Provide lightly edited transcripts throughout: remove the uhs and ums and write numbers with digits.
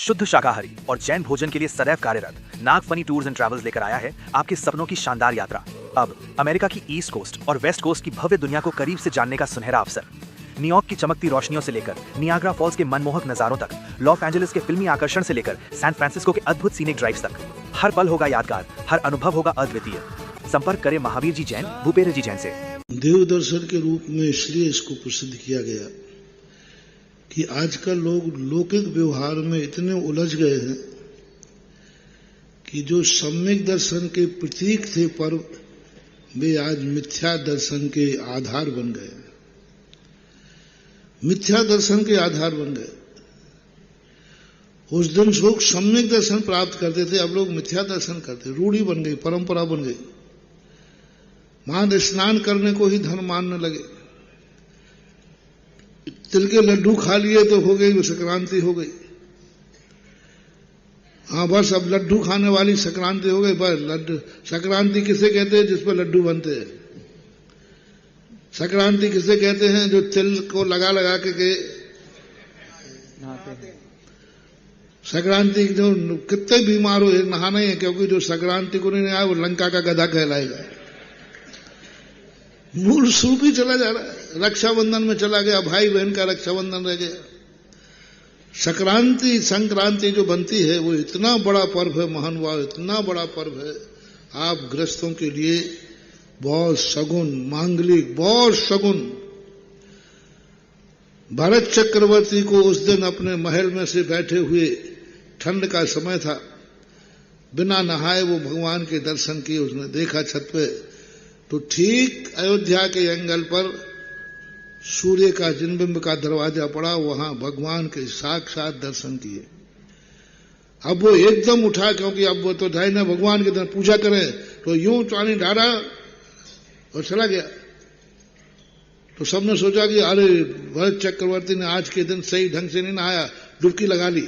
शुद्ध शाकाहारी और जैन भोजन के लिए सदैव कार्यरत नागफनी टूर्स एंड ट्रैवल्स लेकर आया है आपके सपनों की शानदार यात्रा। अब अमेरिका की ईस्ट कोस्ट और वेस्ट कोस्ट की भव्य दुनिया को करीब से जानने का सुनहरा अवसर। न्यूयॉर्क की चमकती रोशनियों से लेकर नियाग्रा फॉल्स के मनमोहक नजारों तक, लॉस एंजलिस के फिल्मी आकर्षण से लेकर सैन फ्रांसिस्को के अद्भुत सीनिक ड्राइव्स तक, हर पल होगा यादगार, हर अनुभव होगा अद्वितीय। संपर्क करें महावीर जी जैन, भूपेन्द्र जी जैन से। देव दर्शन के रूप में इसलिए इसको प्रसिद्ध किया गया कि आजकल लोग लौकिक व्यवहार में इतने उलझ गए हैं कि जो सम्यक दर्शन के प्रतीक थे पर्व, वे आज मिथ्या दर्शन के आधार बन गए। मिथ्या दर्शन के आधार बन गए। उस दिन लोग सम्यक दर्शन प्राप्त करते थे, अब लोग मिथ्या दर्शन करते। रूढ़ी बन गई, परंपरा बन गई। मान स्नान करने को ही धर्म मानने लगे। तिल के लड्डू खा लिए तो हो गई, संक्रांति हो गई। हाँ बस अब लड्डू खाने वाली संक्रांति हो गई। बस लड्डू संक्रांति किसे कहते हैं? जिस पर लड्डू बनते हैं। संक्रांति किसे कहते हैं? जो तिल को लगा लगा के संक्रांति जो कितने बीमार हो नहाना ही है, क्योंकि जो संक्रांति को नहीं आया वो लंका का गधा कहलाएगा। मूल सूप ही चला जा रहा है। रक्षाबंधन में चला गया, भाई बहन का रक्षाबंधन रह गया। संक्रांति जो बनती है वो इतना बड़ा पर्व है, महानुभाव, इतना बड़ा पर्व है। आप गृहस्थों के लिए बहुत सगुन, मांगलिक, बहुत सगुन। भरत चक्रवर्ती को उस दिन अपने महल में से बैठे हुए, ठंड का समय था, बिना नहाए वो भगवान के दर्शन किए। उसने देखा छत पे तो ठीक अयोध्या के एंगल पर सूर्य का जिनबिंब का दरवाजा पड़ा, वहां भगवान के साक्षात दर्शन किए। अब वो एकदम उठा, क्योंकि अब वो तो ढाई ना भगवान के दर्शन पूजा करें, तो यूं पानी डाला और चला गया। तो सबने सोचा कि अरे भरत चक्रवर्ती ने आज के दिन सही ढंग से नहीं नहाया, डुबकी लगा ली।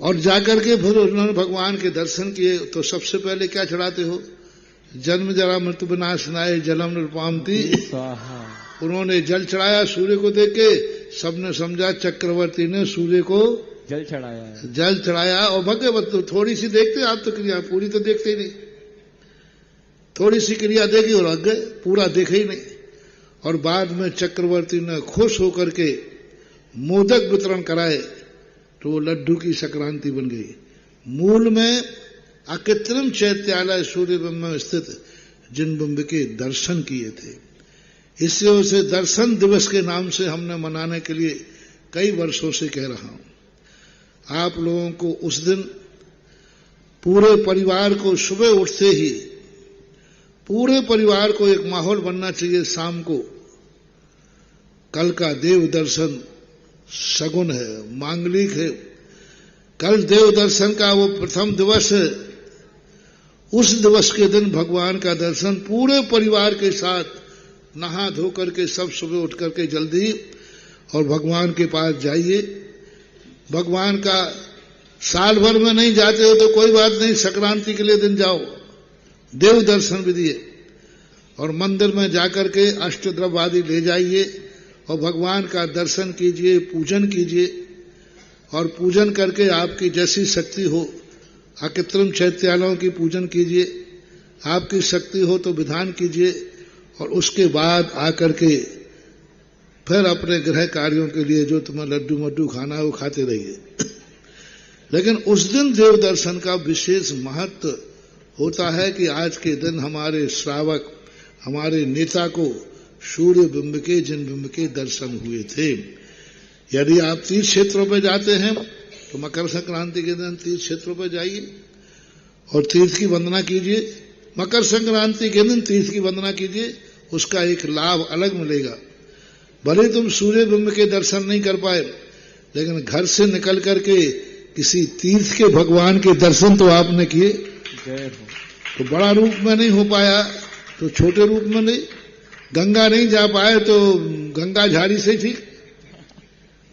और जाकर के फिर उन्होंने भगवान के दर्शन किए। तो सबसे पहले क्या चढ़ाते हो? जन्म जरा मृत्यु विनाशनाय जलम नृपामति। उन्होंने जल चढ़ाया सूर्य को देख के। सबने समझा चक्रवर्ती ने सूर्य को जल चढ़ाया और भगवत तो थोड़ी सी देखते, आप तो क्रिया पूरी तो देखते ही नहीं। थोड़ी सी क्रिया देखी और रख गए, पूरा देखे ही नहीं। और बाद में चक्रवर्ती ने खुश होकर के मोदक वितरण कराए, तो वो लड्डू की संक्रांति बन गई। मूल में अकृत्रिम चैत्यालय सूर्यबिंब में स्थित जिनबिंब के दर्शन किए थे। इसलिए उसे दर्शन दिवस के नाम से हमने मनाने के लिए कई वर्षों से कह रहा हूं। आप लोगों को उस दिन पूरे परिवार को सुबह उठते ही पूरे परिवार को एक माहौल बनना चाहिए। शाम को कल का देव दर्शन सगुन है, मांगलिक है। कल देव दर्शन का वो प्रथम दिवस है। उस दिवस के दिन भगवान का दर्शन पूरे परिवार के साथ नहा धो करके सब सुबह उठ करके जल्दी और भगवान के पास जाइए। भगवान का साल भर में नहीं जाते हो तो कोई बात नहीं, संक्रांति के लिए दिन जाओ, देव दर्शन भी दिए। और मंदिर में जाकर के अष्टद्रव्य आदि ले जाइए और भगवान का दर्शन कीजिए, पूजन कीजिए। और पूजन करके आपकी जैसी शक्ति हो, अकृत्रिम चैत्यालयों की पूजन कीजिए। आपकी शक्ति हो तो विधान कीजिए। और उसके बाद आकर के फिर अपने गृह कार्यों के लिए जो तुम्हें लड्डू मड्डू खाना है वो खाते रहिए। लेकिन उस दिन देव दर्शन का विशेष महत्व होता है कि आज के दिन हमारे श्रावक, हमारे नेता को सूर्य बिंब के, जिनबिंब के दर्शन हुए थे। यदि आप तीर्थ क्षेत्रों पर जाते हैं तो मकर संक्रांति के दिन तीर्थ क्षेत्रों पर जाइए और तीर्थ की वंदना कीजिए। मकर संक्रांति के दिन तीर्थ की वंदना कीजिए, उसका एक लाभ अलग मिलेगा। भले तुम सूर्य बिंब के दर्शन नहीं कर पाए, लेकिन घर से निकल करके किसी तीर्थ के भगवान के दर्शन तो आपने किए। तो बड़ा रूप में नहीं हो पाया तो छोटे रूप में नहीं, गंगा नहीं जा पाए तो गंगा झाड़ी से ठीक,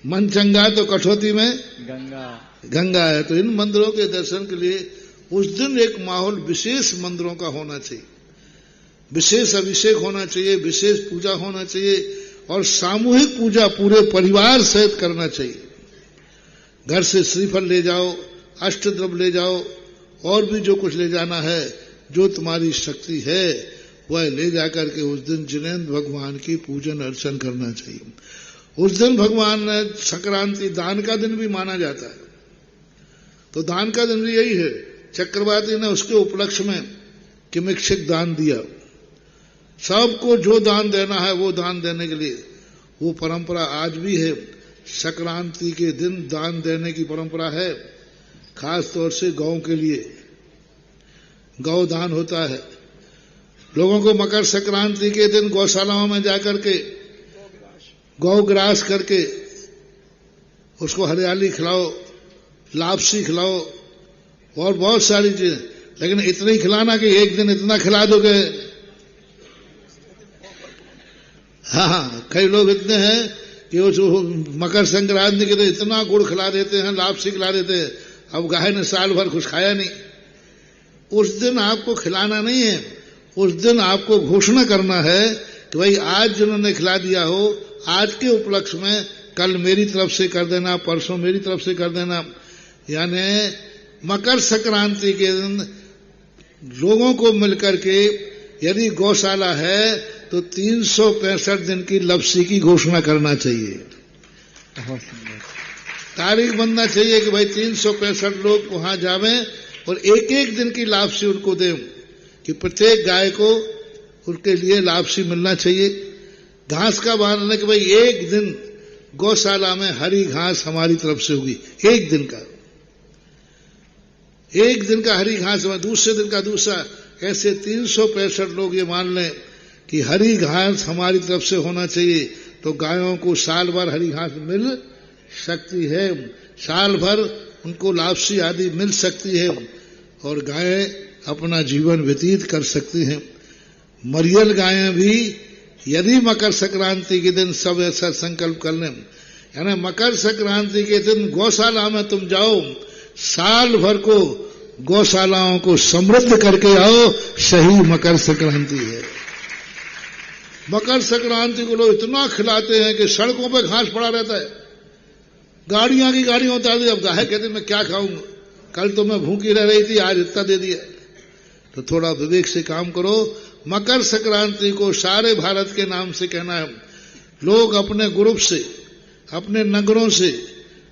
मन चंगा तो कठौती में गंगा है। तो इन मंदिरों के दर्शन के लिए उस दिन एक माहौल विशेष मंदिरों का होना चाहिए, विशेष अभिषेक होना चाहिए, विशेष पूजा होना चाहिए और सामूहिक पूजा पूरे परिवार सहित करना चाहिए। घर से श्रीफल ले जाओ, अष्टद्रव्य ले जाओ, और भी जो कुछ ले जाना है, जो तुम्हारी शक्ति है वह ले जाकर के उस दिन जिनेंद्र भगवान की पूजन अर्चन करना चाहिए। उस दिन भगवान संक्रांति दान का दिन भी माना जाता है, तो दान का दिन भी यही है। चक्रवर्ती ने उसके उपलक्ष्य में किमिक्षिक दान दिया। सबको जो दान देना है वो दान देने के लिए वो परंपरा आज भी है। संक्रांति के दिन दान देने की परंपरा है, खास तौर से गौ के लिए गौ दान होता है। लोगों को मकर संक्रांति के दिन गौशालाओं में जाकर के गौ ग्रास करके उसको हरियाली खिलाओ, लापसी खिलाओ और बहुत सारी चीजें, लेकिन इतना ही खिलाना कि एक दिन इतना खिला दोगे। हाँ, कई लोग इतने हैं कि वो जो मकर संक्रांति के दिन इतना गुड़ खिला देते हैं, लापसी खिला देते हैं। अब गाय ने साल भर कुछ खाया नहीं। उस दिन आपको खिलाना नहीं है, उस दिन आपको घोषणा करना है कि भाई आज जिन्होंने खिला दिया हो, आज के उपलक्ष्य में कल मेरी तरफ से कर देना, परसों मेरी तरफ से कर देना। यानी मकर संक्रांति के दिन लोगों को मिलकर के यदि गौशाला है तो 365 दिन की लपसी की घोषणा करना चाहिए। तारीख बनना चाहिए कि भाई 365 लोग वहां जावें और एक एक दिन की लापसी उनको दें, कि प्रत्येक गाय को उनके लिए लापसी मिलना चाहिए। घास का बहाना है कि भाई एक दिन गौशाला में हरी घास हमारी तरफ से होगी, एक दिन का हरी घास, दूसरे दिन का दूसरा, ऐसे 365 लोग ये मान लें कि हरी घास हमारी तरफ से होना चाहिए, तो गायों को साल भर हरी घास मिल सकती है, साल भर उनको लापसी आदि मिल सकती है और गायें अपना जीवन व्यतीत कर सकती हैं। मरियल गायें भी यदि मकर संक्रांति के दिन सब ऐसा संकल्प कर लें, यानी मकर संक्रांति के दिन गौशाला में तुम जाओ, साल भर को गौशालाओं को समृद्ध करके आओ, सही मकर संक्रांति है। मकर संक्रांति को लोग इतना खिलाते हैं कि सड़कों पर घास पड़ा रहता है, गाड़ियां की गाड़ियां उतार दी। अब गाय कहते मैं क्या खाऊंगा, कल तो मैं भूखी रह रही थी, आज इतना दे दिया। तो थोड़ा विवेक से काम करो। मकर संक्रांति को सारे भारत के नाम से कहना है। लोग अपने ग्रुप से, अपने नगरों से,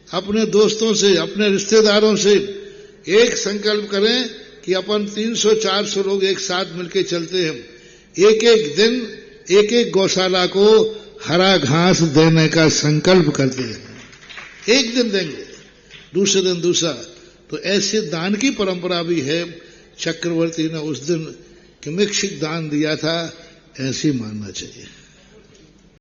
अपने दोस्तों से, अपने रिश्तेदारों से एक संकल्प करें कि अपन 300-400 लोग एक साथ मिलकर चलते हैं, एक एक दिन एक एक गौशाला को हरा घास देने का संकल्प करते हैं। एक दिन देंगे, दूसरे दिन दूसरा। तो ऐसे दान की परंपरा भी है। चक्रवर्ती ने उस दिन किमिक्षिक दान दिया था, ऐसे मानना चाहिए।